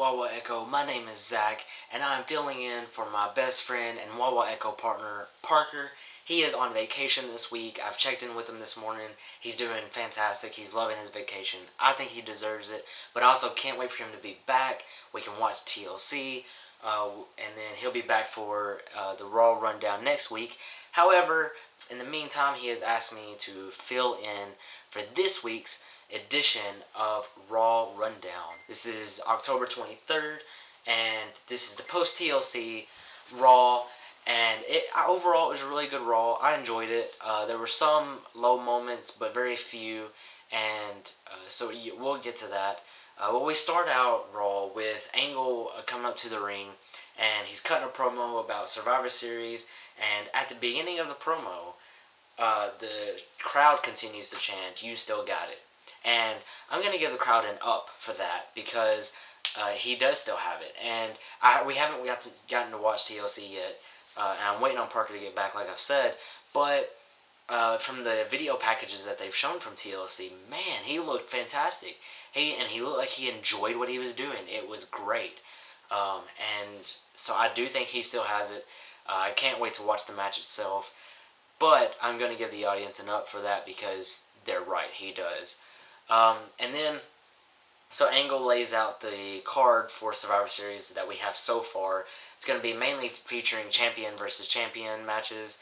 Wawa Echo? My name is Zach, and I'm filling in for my best friend and Wawa Echo partner, Parker. He is on vacation this week. I've checked in with him this morning. He's doing fantastic. He's loving his vacation. I think he deserves it, but I also can't wait for him to be back. We can watch TLC, and then he'll be back for the Raw Rundown next week. However, in the meantime, he has asked me to fill in for this week's edition of Raw Rundown. This is October 23rd, and this is the post TLC Raw. And overall, it was a really good Raw. I enjoyed it. There were some low moments, but very few, and so we'll get to that. Well, we start out Raw with Angle coming up to the ring, and he's cutting a promo about Survivor Series. And at the beginning of the promo, the crowd continues to chant, "You still got it." And I'm going to give the crowd an up for that because he does still have it. And we haven't gotten to watch TLC yet. And I'm waiting on Parker to get back, like I've said. But from the video packages that they've shown from TLC, man, he looked fantastic. He looked like he enjoyed what he was doing. It was great. And so I do think he still has it. I can't wait to watch the match itself. But I'm going to give the audience an up for that because they're right. He does. And then, so Angle lays out the card for Survivor Series that we have so far. It's going to be mainly featuring champion versus champion matches.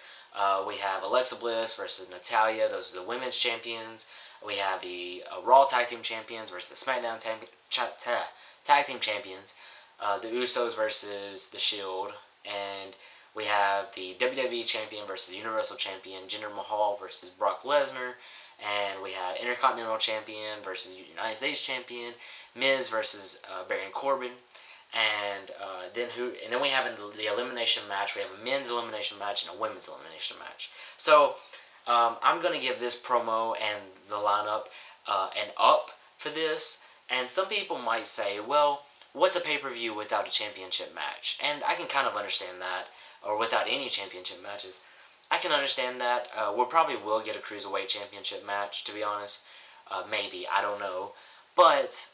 We have Alexa Bliss versus Natalya. Those are the women's champions. We have the Raw Tag Team Champions versus the SmackDown Tag Team Champions. The Usos versus the Shield. And we have the WWE Champion versus Universal Champion. Jinder Mahal versus Brock Lesnar. And we have Intercontinental Champion versus United States Champion, Miz versus Baron Corbin, and then we have in the elimination match. We have a men's elimination match and a women's elimination match. So I'm going to give this promo and the lineup an up for this. And some people might say, well, what's a pay-per-view without a championship match? And I can kind of understand that, or without any championship matches. I can understand that. We probably will get a Cruiserweight Championship match, to be honest. Maybe. I don't know. But,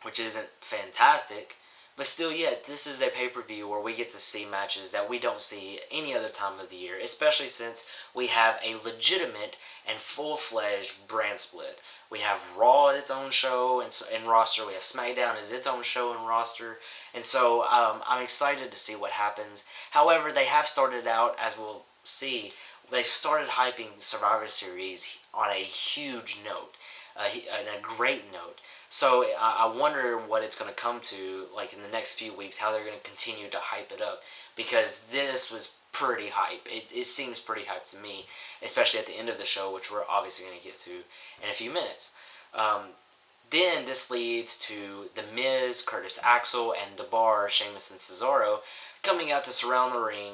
which isn't fantastic. But still, yet, this is a pay-per-view where we get to see matches that we don't see any other time of the year. Especially since we have a legitimate and full-fledged brand split. We have Raw as its own show and roster. We have SmackDown as its own show and roster. And so I'm excited to see what happens. However, they have started out, as we'll see, they've started hyping Survivor Series on a huge note. On a great note. So I wonder what it's going to come to, like in the next few weeks, how they're going to continue to hype it up. Because this was pretty hype. It seems pretty hype to me, especially at the end of the show, which we're obviously going to get to in a few minutes. Then this leads to The Miz, Curtis Axel, and The Bar, Sheamus and Cesaro, coming out to surround the ring,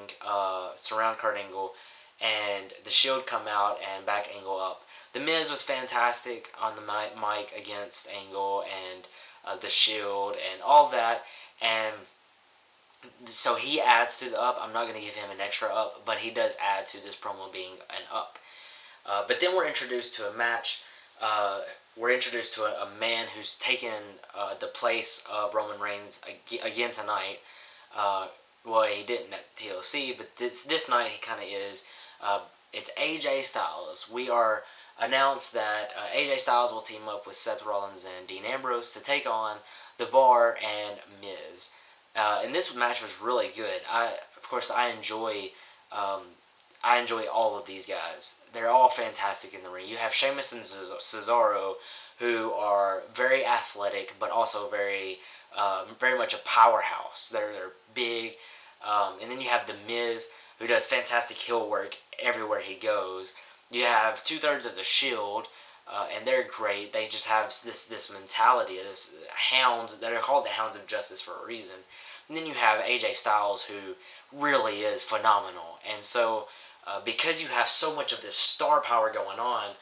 surround Kurt Angle, and the Shield come out and back Angle up. The Miz was fantastic on the mic against Angle and the Shield and all that, and so he adds to the up. I'm not going to give him an extra up, but he does add to this promo being an up. But then we're introduced to a match. We're introduced to a man who's taken the place of Roman Reigns again tonight. Well, he didn't at TLC, but this night he kind of is. It's AJ Styles. We are announced that AJ Styles will team up with Seth Rollins and Dean Ambrose to take on The Bar and Miz. And this match was really good. Of course, I enjoy all of these guys. They're all fantastic in the ring. You have Sheamus and Cesaro, who are very athletic, but also very much a powerhouse. They're big. And then you have The Miz, who does fantastic heel work everywhere he goes. You have 2/3 of the Shield, and they're great. They just have this mentality, this hounds. They're called the Hounds of Justice for a reason. And then you have AJ Styles, who really is phenomenal. And so, because you have so much of this star power going on,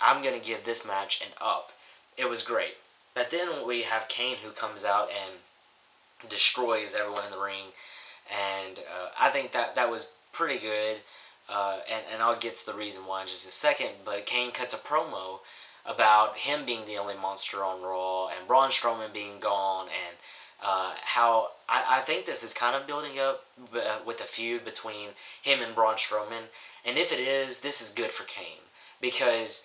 I'm going to give this match an up. It was great. But then we have Kane, who comes out and destroys everyone in the ring. And I think that was pretty good. And I'll get to the reason why in just a second. But Kane cuts a promo about him being the only monster on Raw and Braun Strowman being gone, and how I think this is kind of building up with a feud between him and Braun Strowman. And if it is, this is good for Kane because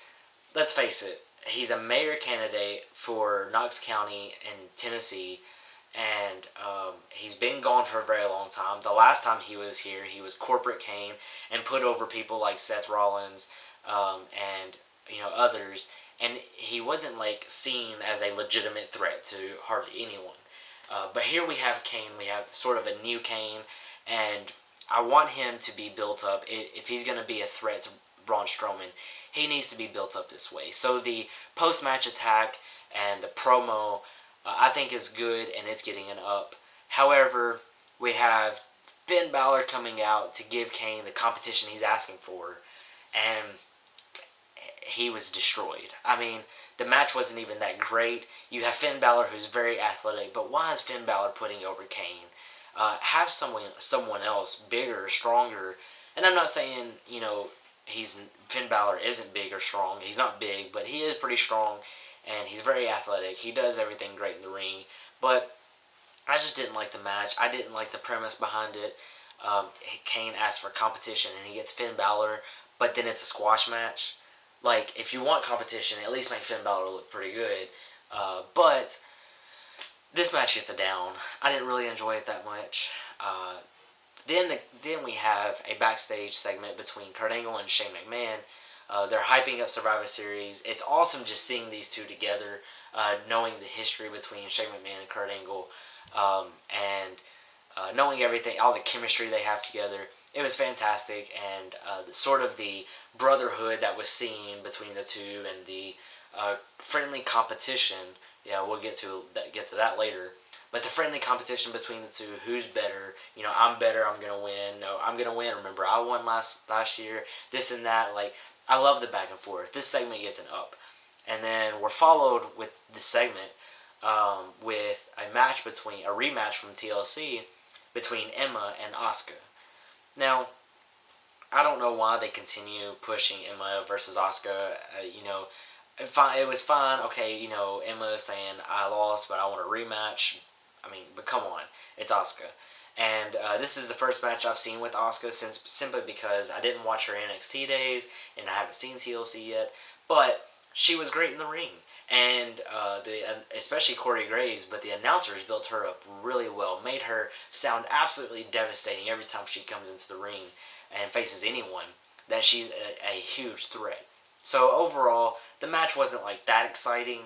let's face it, he's a mayor candidate for Knox County in Tennessee, and he's been gone for a very long time. The last time he was here, he was corporate Kane and put over people like Seth Rollins and others, and he wasn't like seen as a legitimate threat to hardly anyone. But here we have Kane. We have sort of a new Kane, and I want him to be built up. If he's going to be a threat to Braun Strowman, he needs to be built up this way. So the post-match attack and the promo, I think is good, and it's getting an up. However, we have Finn Balor coming out to give Kane the competition he's asking for, and he was destroyed. I mean, the match wasn't even that great. You have Finn Balor, who's very athletic, but why is Finn Balor putting over Kane? Have someone else bigger, stronger. And I'm not saying Finn Balor isn't big or strong. He's not big, but he is pretty strong, and he's very athletic. He does everything great in the ring, but I just didn't like the match. I didn't like the premise behind it. Kane asks for competition, and he gets Finn Balor, but then it's a squash match. Like, if you want competition, at least make Finn Balor look pretty good. But this match gets a down. I didn't really enjoy it that much. Then we have a backstage segment between Kurt Angle and Shane McMahon. They're hyping up Survivor Series. It's awesome just seeing these two together, knowing the history between Shane McMahon and Kurt Angle, and knowing everything, all the chemistry they have together. It was fantastic, and sort of the brotherhood that was seen between the two, and the friendly competition. Yeah, we'll get to that later. But the friendly competition between the two, who's better? I'm better. I'm gonna win. No, I'm gonna win. Remember, I won last year. This and that. Like, I love the back and forth. This segment gets an up, and then we're followed with the segment with a rematch from TLC between Emma and Asuka. Now, I don't know why they continue pushing Emma versus Asuka. It was fine. Okay, Emma saying I lost, but I want a rematch. I mean, but come on, it's Asuka. And this is the first match I've seen with Asuka simply because I didn't watch her NXT days, and I haven't seen TLC yet. But she was great in the ring, and especially Corey Graves. But the announcers built her up really well, made her sound absolutely devastating every time she comes into the ring and faces anyone. That she's a huge threat. So overall, the match wasn't like that exciting,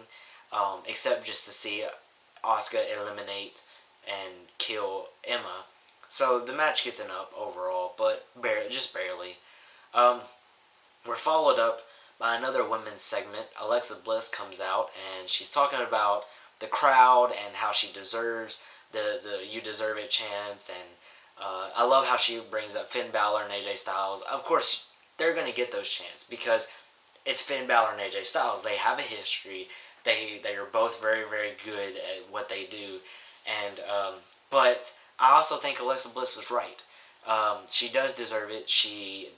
except just to see Asuka eliminate and kill Emma. So the match gets an up overall, but just barely. We're followed up by another women's segment. Alexa Bliss comes out, and she's talking about the crowd and how she deserves the "You Deserve It" chants, and I love how she brings up Finn Balor and AJ Styles. Of course, they're going to get those chants because it's Finn Balor and AJ Styles. They have a history. They are both very, very good at what they do, and but I also think Alexa Bliss was right. She does deserve it. She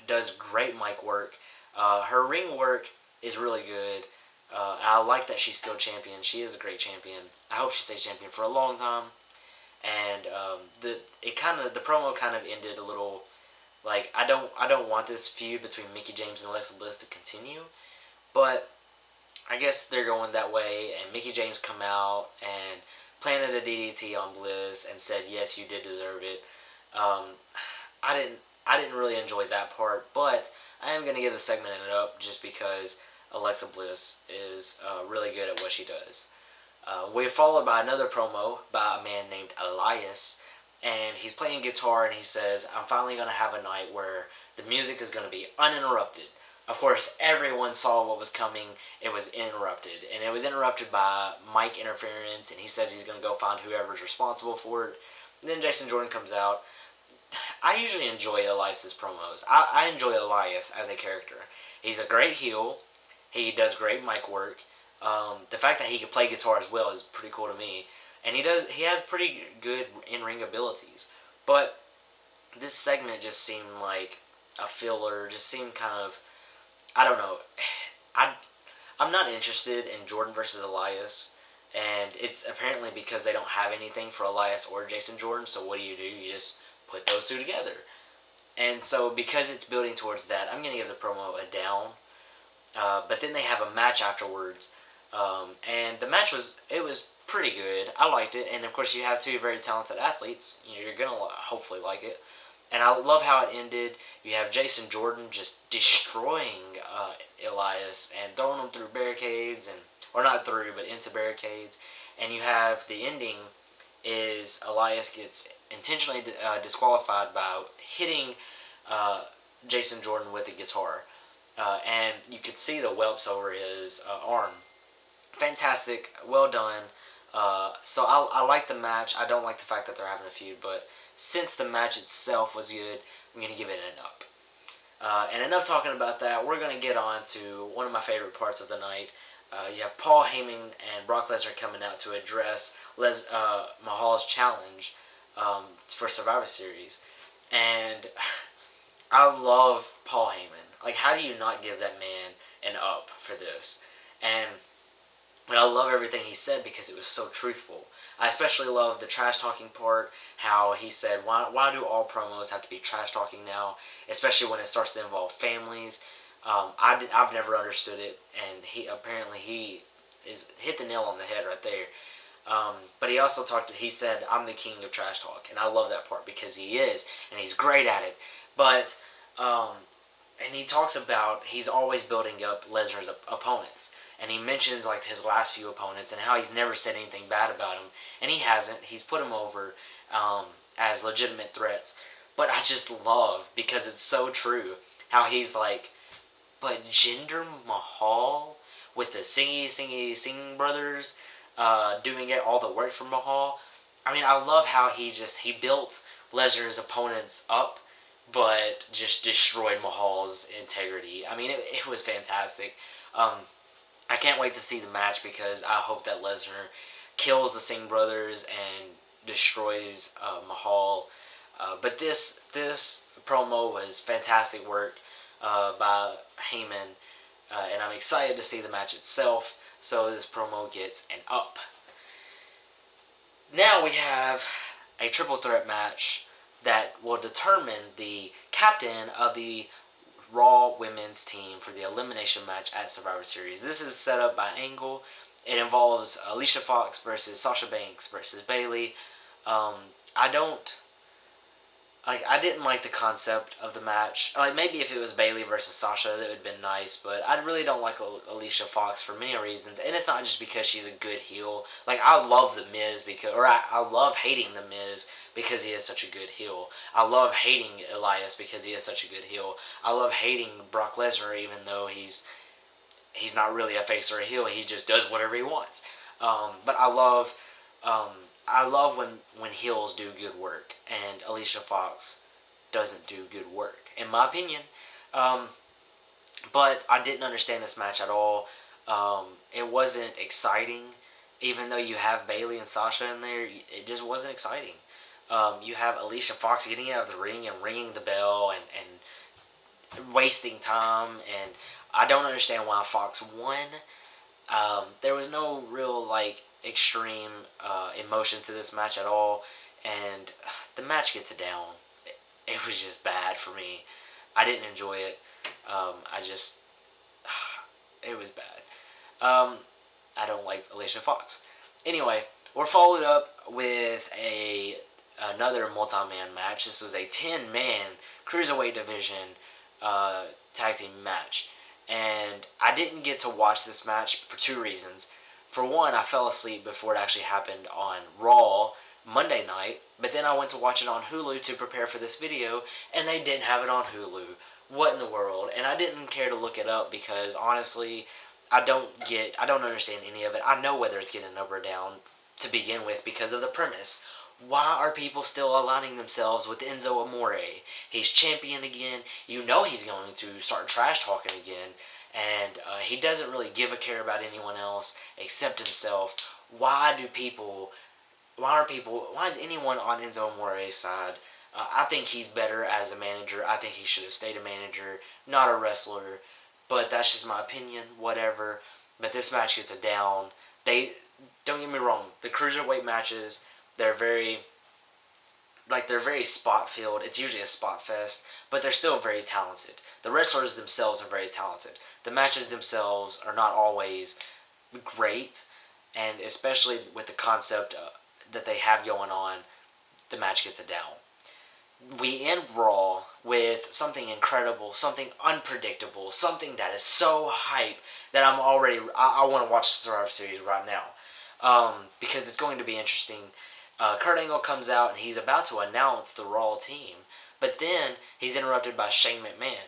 does great mic work. Her ring work is really good. I like that she's still champion. She is a great champion. I hope she stays champion for a long time. And the promo kind of ended a little like I don't want this feud between Mickie James and Alexa Bliss to continue, but I guess they're going that way. And Mickie James come out and planted a DDT on Bliss and said, "Yes, you did deserve it." I didn't really enjoy that part, but I am going to give the segment an up just because Alexa Bliss is really good at what she does. We're followed by another promo by a man named Elias, and he's playing guitar, and he says, "I'm finally going to have a night where the music is going to be uninterrupted." Of course, everyone saw what was coming. It was interrupted, and it was interrupted by mic interference, and he says he's going to go find whoever's responsible for it. And then Jason Jordan comes out. I usually enjoy Elias's promos. I enjoy Elias as a character. He's a great heel. He does great mic work. The fact that he can play guitar as well is pretty cool to me. And he has pretty good in-ring abilities. But this segment just seemed like a filler. Just seemed kind of, I don't know. I'm not interested in Jordan versus Elias, and it's apparently because they don't have anything for Elias or Jason Jordan. So what do? You just put those two together. And so because it's building towards that, I'm gonna give the promo a down. But then they have a match afterwards, and the match was pretty good. I liked it, and of course you have two very talented athletes. You're gonna hopefully like it. And I love how it ended. You have Jason Jordan just destroying Elias and throwing him through barricades, or not through, but into barricades. And you have the ending is Elias gets intentionally disqualified by hitting uh, Jason Jordan with a guitar. And you could see the whelps over his arm. Fantastic, well done. So I like the match. I don't like the fact that they're having a feud, but since the match itself was good, I'm gonna give it an up. And enough talking about that. We're gonna get on to one of my favorite parts of the night. You have Paul Heyman and Brock Lesnar coming out to address Mahal's challenge for Survivor Series, and I love Paul Heyman. Like, how do you not give that man an up for this? And I love everything he said because it was so truthful. I especially love the trash talking part. How he said, "Why do all promos have to be trash talking now, especially when it starts to involve families?" I've never understood it, and he is hit the nail on the head right there. But he also he said, "I'm the king of trash talk," and I love that part because he is, and he's great at it. But um, and he talks about he's always building up Lesnar's opponents. And he mentions like his last few opponents and how he's never said anything bad about him, and he hasn't. He's put him over as legitimate threats. But I just love because it's so true how he's like, but Jinder Mahal with the Singh brothers doing all the work for Mahal. I mean, I love how he built Lesnar's opponents up, but just destroyed Mahal's integrity. I mean, it was fantastic. I can't wait to see the match because I hope that Lesnar kills the Singh brothers and destroys Mahal. But this promo was fantastic work by Heyman, and I'm excited to see the match itself. So this promo gets an up. Now we have a triple threat match that will determine the captain of the Raw women's team for the elimination match at Survivor Series. This is set up by Angle. It involves Alicia Fox versus Sasha Banks versus Bayley. I don't I didn't like the concept of the match. Like, maybe if it was Bayley versus Sasha, that would have been nice. But I really don't like Alicia Fox for many reasons, and it's not just because she's a good heel. Like, I love the Miz I love hating the Miz because he is such a good heel. I love hating Elias because he is such a good heel. I love hating Brock Lesnar even though he's not really a face or a heel. He just does whatever he wants. But I love when heels do good work, and Alicia Fox doesn't do good work, in my opinion. Um, but I didn't understand this match at all. It wasn't exciting, even though you have Bayley and Sasha in there. It just wasn't exciting. You have Alicia Fox getting out of the ring and ringing the bell and wasting time, and I don't understand why Fox won. There was no real extreme emotion to this match at all, and the match gets a down. It was just bad for me. I didn't enjoy it. I just it was bad. I don't like Alicia Fox. Anyway, we're followed up with another multi-man match. This was a 10-man cruiserweight division tag team match. And I didn't get to watch this match for two reasons. For one, I fell asleep before it actually happened on Raw Monday night, but then I went to watch it on Hulu to prepare for this video, and they didn't have it on Hulu. What in the world? And I didn't care to look it up because honestly, I don't understand any of it. I know whether it's getting up or down to begin with because of the premise. Why are people still aligning themselves with Enzo Amore? He's champion again. You know he's going to start trash talking again. And he doesn't really give a care about anyone else except himself. Why is anyone on Enzo Amore's side? I think he's better as a manager. I think he should have stayed a manager, not a wrestler. But that's just my opinion. Whatever. but this match gets a down. They don't get me wrong. The cruiserweight matches, they're very they're very spot filled. It's usually a spot fest, but they're still very talented. The wrestlers themselves are very talented. The matches themselves are not always great, and especially with the concept that they have going on, the match gets a down. We end Raw with something incredible, something unpredictable, something that is so hype that I want to watch the Survivor Series right now, because it's going to be interesting. Kurt Angle comes out and he's about to announce the Raw team, but then he's interrupted by Shane McMahon,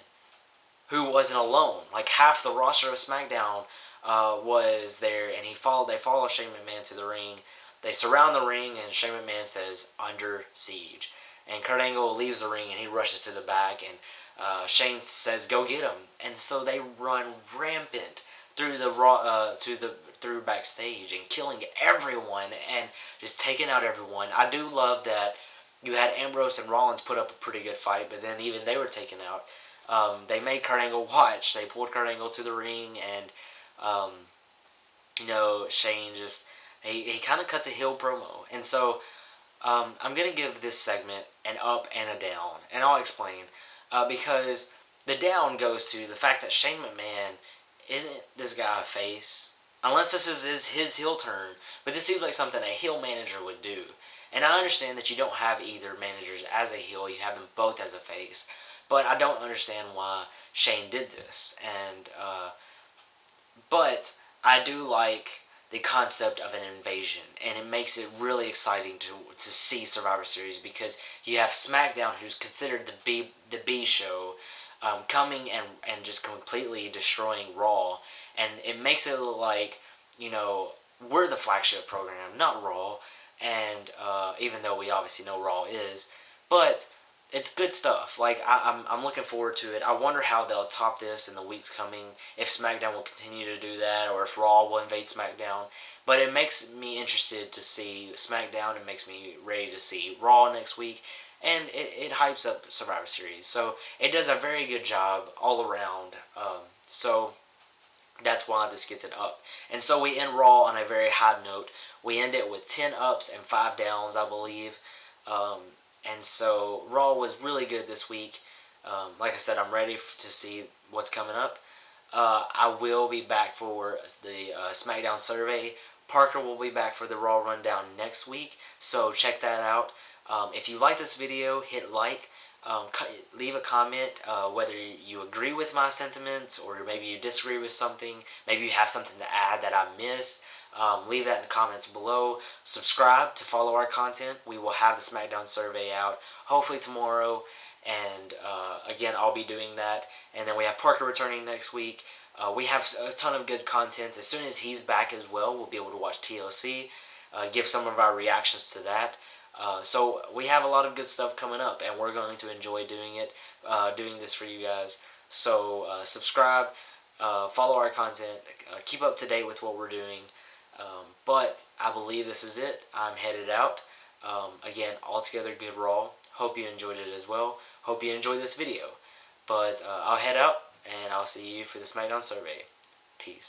who wasn't alone. Like half the roster of SmackDown was there, and they follow Shane McMahon to the ring. They surround the ring, and Shane McMahon says, "Under siege." And Kurt Angle leaves the ring, and he rushes to the back, and Shane says, "Go get him." And so they run rampant through the through backstage and killing everyone and just taking out everyone. I do love that you had Ambrose and Rollins put up a pretty good fight, but then even they were taken out. They made Kurt Angle watch. They pulled Kurt Angle to the ring, and um, Shane just he kind of cuts a heel promo, and so I'm gonna give this segment an up and a down, and I'll explain. Because the down goes to the fact that Shane McMahon isn't this guy a face, unless this is his heel turn. But this seems like something a heel manager would do. And I understand that you don't have either managers as a heel; you have them both as a face. But I don't understand why Shane did this. And but I do like the concept of an invasion, and it makes it really exciting to see Survivor Series, because you have SmackDown, who's considered the B show, coming and just completely destroying Raw, and it makes it look like we're the flagship program, not Raw, and even though we obviously know Raw is, but it's good stuff. Like I'm looking forward to it. I wonder how they'll top this in the weeks coming. If SmackDown will continue to do that, or if Raw will invade SmackDown. But it makes me interested to see SmackDown. It makes me ready to see Raw next week, and it hypes up Survivor Series. So it does a very good job all around. So that's why this gets it up. And so we end Raw on a very high note. We end it with 10 ups and 5 downs, I believe. Um, and so Raw was really good this week. Like I said, I'm ready to see what's coming up. I will be back for the SmackDown survey. Parker will be back for the Raw Rundown next week, so check that out. If you like this video, hit like. Leave a comment whether you agree with my sentiments, or maybe you disagree with something. Maybe you have something to add that I missed. Leave that in the comments below. Subscribe to follow our content. We will have the SmackDown survey out hopefully tomorrow, and again, I'll be doing that. And then we have Parker returning next week. We have a ton of good content. As soon as he's back as well, we'll be able to watch TLC, give some of our reactions to that. So we have a lot of good stuff coming up, and we're going to enjoy doing this for you guys. So subscribe, follow our content, keep up to date with what we're doing. But I believe this is it. I'm headed out. Again, altogether good Raw. Hope you enjoyed it as well. Hope you enjoyed this video. But I'll head out, and I'll see you for the SmackDown survey. Peace.